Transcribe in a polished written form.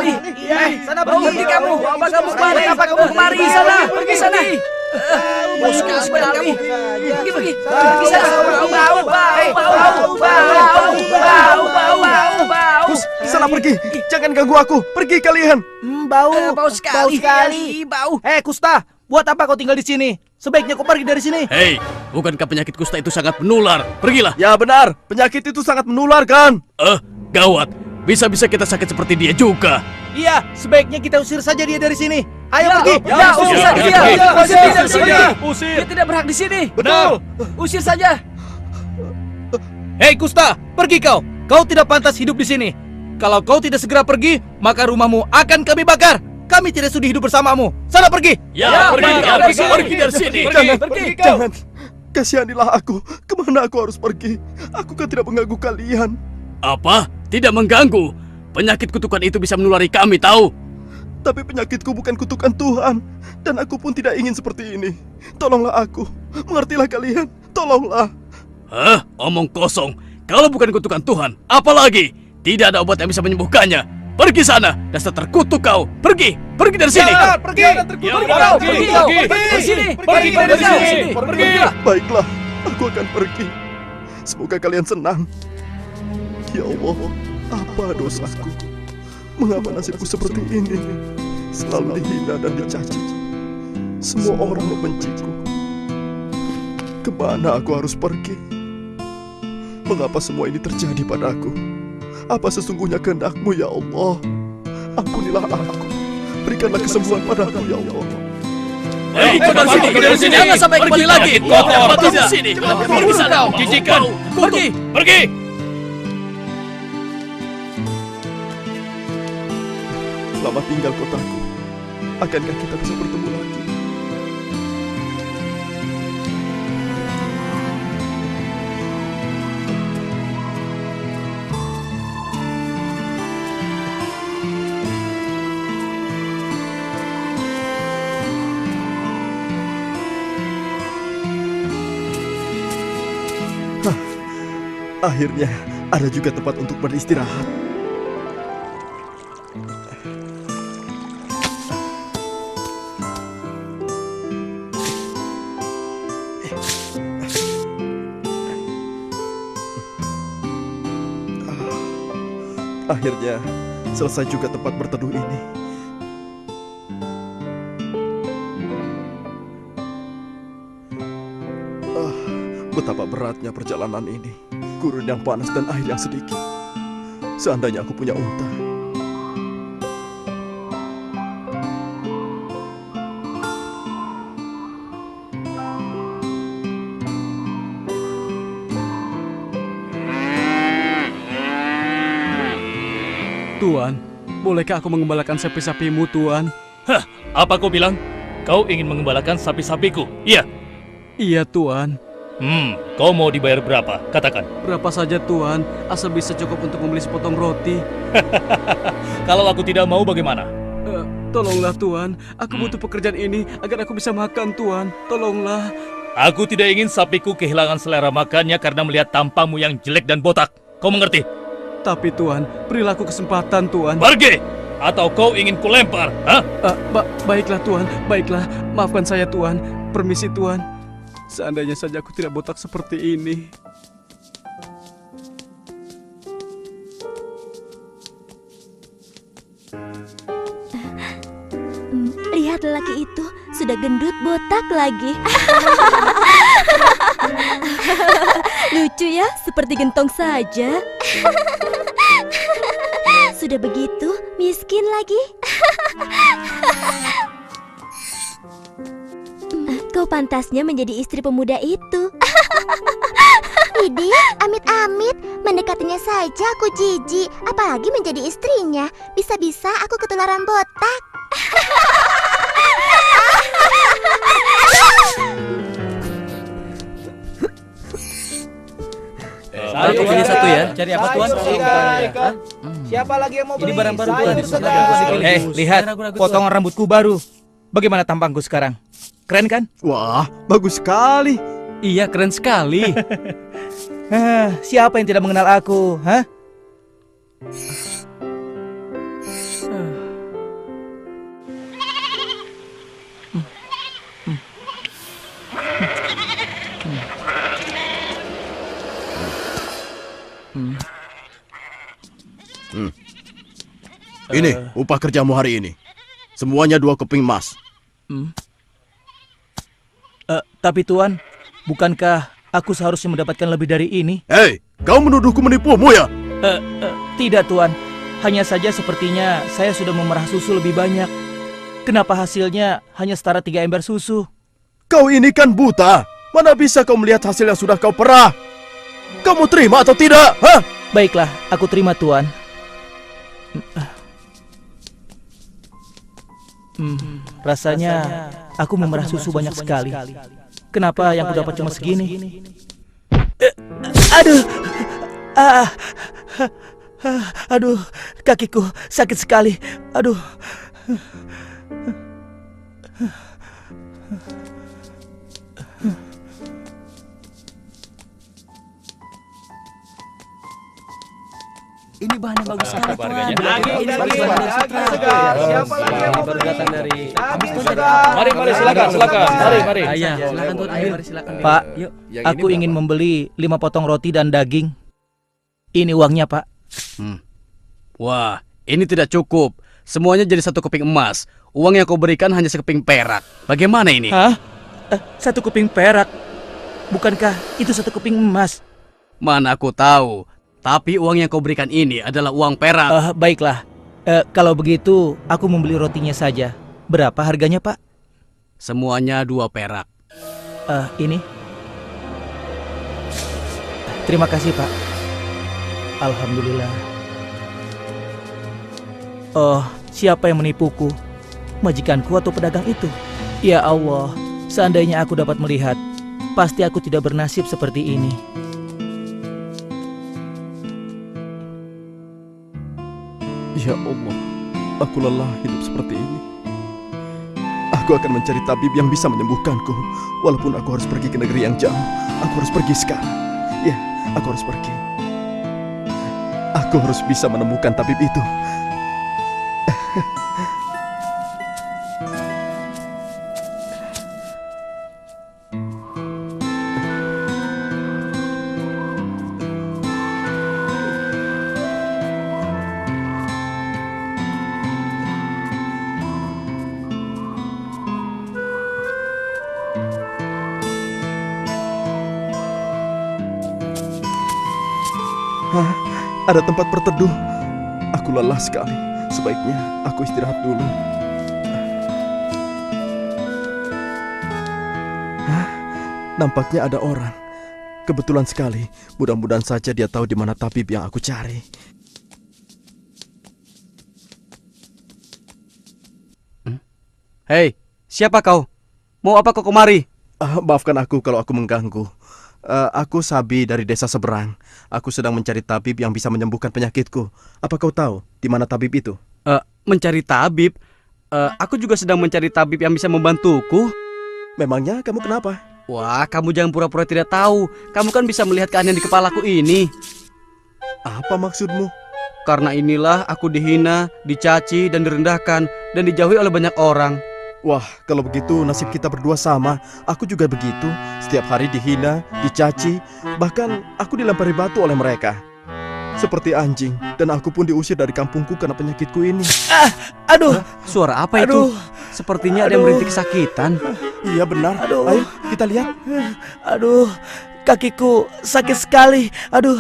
sekali. Sana pergi kamu. Apa kamu kemari? Kenapa kamu kemari? Sana, pergi sana. Bau sekali badan kamu. Pergi sana. Bau. Kus, sana pergi. Jangan ganggu aku. Pergi kalian. Bau. Bau sekali. Bau. Kusta, buat apa kau tinggal di sini? Sebaiknya kau pergi dari sini. Hei, bukankah penyakit kusta itu sangat menular? Pergilah. Ya benar, penyakit itu sangat menular kan? Gawat. Bisa-bisa kita sakit seperti dia juga. Iya, sebaiknya kita usir saja dia dari sini. Ayo pergi. Ya, usir saja dia. Usir dia dari sini. Usir. Dia tidak berhak di sini. Betul. Usir saja. Hei Kusta, pergi kau. Kau tidak pantas hidup di sini. Kalau kau tidak segera pergi, maka rumahmu akan kami bakar. Kami tidak sudi hidup bersamamu. Sana pergi. Ya, pergi dari sini. Jangan. Kasihanilah aku. Kemana aku harus pergi? Aku kan tidak mengganggu kalian. Apa? Tidak mengganggu. Penyakit kutukan itu bisa menulari kami, tahu? Tapi penyakitku bukan kutukan Tuhan. Dan aku pun tidak ingin seperti ini. Tolonglah aku. Mengertilah kalian. Tolonglah. Hah? Omong kosong. Kalau bukan kutukan Tuhan, apa lagi? Tidak ada obat yang bisa menyembuhkannya. Pergi sana, dasar terkutuk kau. Pergi dari sini. Pergi. Pergi. Baiklah, aku akan pergi. Semoga kalian senang. Ya Allah, apa dosaku? Mengapa nasibku seperti ini? Selalu dihina dan dicaci. Semua orang membenciku. Kemana aku harus pergi? Mengapa semua ini terjadi padaku? Apa sesungguhnya kehendak-Mu ya Allah? Ampunilah aku. Berikanlah kesembuhan padaku ya Allah. Hei, cepat dari sini. Jangan sampai kembali lagi. Kotor di sini. Pergi sana. Jijikan. Pergi. Selamat tinggal kotaku. Akankah kita bisa bertemu lagi? Akhirnya ada juga tempat untuk beristirahat. Akhirnya selesai juga tempat berteduh ini. Betapa beratnya perjalanan ini. Gurun yang panas dan air yang sedikit. Seandainya aku punya unta. Tuan, bolehkah aku mengembalakan sapi-sapimu, Tuan? Hah, apa kau bilang? Kau ingin mengembalakan sapi-sapiku? Iya. Iya, Tuan. Kau mau dibayar berapa? Katakan. Berapa saja, Tuan, asal bisa cukup untuk membeli sepotong roti. Kalau aku tidak mau bagaimana? Tolonglah, Tuan. Aku butuh pekerjaan ini agar aku bisa makan, Tuan. Tolonglah. Aku tidak ingin sapiku kehilangan selera makannya karena melihat tampangmu yang jelek dan botak. Kau mengerti? Tapi, Tuan, berilah aku kesempatan, Tuan. Pergi! Atau kau ingin kulempar? Hah? Baiklah, Tuan. Baiklah. Maafkan saya, Tuan. Permisi, Tuan. Seandainya saja aku tidak botak seperti ini. Lihat lelaki itu, sudah gendut botak lagi. Lucu ya, seperti gentong saja. Sudah begitu, miskin lagi. Kau pantasnya menjadi istri pemuda itu. Widih, amit-amit, mendekatinya saja aku jijik, apalagi menjadi istrinya. Bisa-bisa aku ketularan botak. Satu pilih satu ya. Cari apa, Tuan? Siapa lagi yang mau beli? Ini barang-barang Sayur Tuan. segar. Lihat, potongan rambutku baru. Bagaimana tampangku sekarang? Keren kan? Wah, bagus sekali. Iya, keren sekali. Siapa yang tidak mengenal aku? Hah? Ini upah kerjamu hari ini. Semuanya 2 keping emas. Tapi Tuan, bukankah aku seharusnya mendapatkan lebih dari ini? Hei, kau menuduhku menipumu ya? Tidak Tuan, hanya saja sepertinya saya sudah memerah susu lebih banyak. Kenapa hasilnya hanya setara 3 ember susu? Kau ini kan buta. Mana bisa kau melihat hasil yang sudah kau perah? Kamu terima atau tidak? Hah? Baiklah, aku terima Tuan. Rasanya aku memerah susu banyak sekali. Kenapa yang ku dapat cuma segini? Aduh, aduh, kakiku sakit sekali. Aduh. Ini bahan yang bagus sekali, Tuan. Harganya. Siapa lagi yang baru datang dari? Mari silakan. Mari. Silakan Tuan. Ayo, mari silakan. Pak, aku ingin membeli 5 potong roti dan daging. Ini uangnya, Pak. Wah, ini tidak cukup. Semuanya jadi 1 keping emas. Uang yang kau berikan hanya sekeping perak. Bagaimana ini? Hah? 1 keping perak? Bukankah itu 1 keping emas? Mana aku tahu. Tapi uang yang kau berikan ini adalah uang perak. Baiklah. Kalau begitu, aku membeli rotinya saja. Berapa harganya, Pak? Semuanya 2 perak. Ini. Terima kasih, Pak. Alhamdulillah. Oh, siapa yang menipuku? Majikanku atau pedagang itu? Ya Allah, seandainya aku dapat melihat, pasti aku tidak bernasib seperti ini. Ya Allah, aku lelah hidup seperti ini. Aku akan mencari tabib yang bisa menyembuhkanku. Walaupun aku harus pergi ke negeri yang jauh, aku harus pergi sekarang. Ya, aku harus pergi. Aku harus bisa menemukan tabib itu. Ada tempat berteduh. Aku lelah sekali. Sebaiknya aku istirahat dulu. Nampaknya ada orang. Kebetulan sekali. Mudah-mudahan saja dia tahu di mana tabib yang aku cari. Hei, siapa kau? Mau apa kau kemari? Maafkan aku kalau aku mengganggu. Aku Sabi dari desa seberang. Aku sedang mencari tabib yang bisa menyembuhkan penyakitku. Apa kau tahu di mana tabib itu? Mencari tabib? Aku juga sedang mencari tabib yang bisa membantuku. Memangnya kamu kenapa? Wah, kamu jangan pura-pura tidak tahu. Kamu kan bisa melihat keanehan di kepalaku ini. Apa maksudmu? Karena inilah aku dihina, dicaci, dan direndahkan, dan dijauhi oleh banyak orang. Wah, kalau begitu nasib kita berdua sama. Aku juga begitu. Setiap hari dihina, dicaci, bahkan aku dilempari batu oleh mereka. Seperti anjing, dan aku pun diusir dari kampungku karena penyakitku ini. Aduh, Suara apa itu? Sepertinya ada yang merintih kesakitan. Iya benar. Ayo kita lihat. aduh, kakiku sakit sekali. Aduh.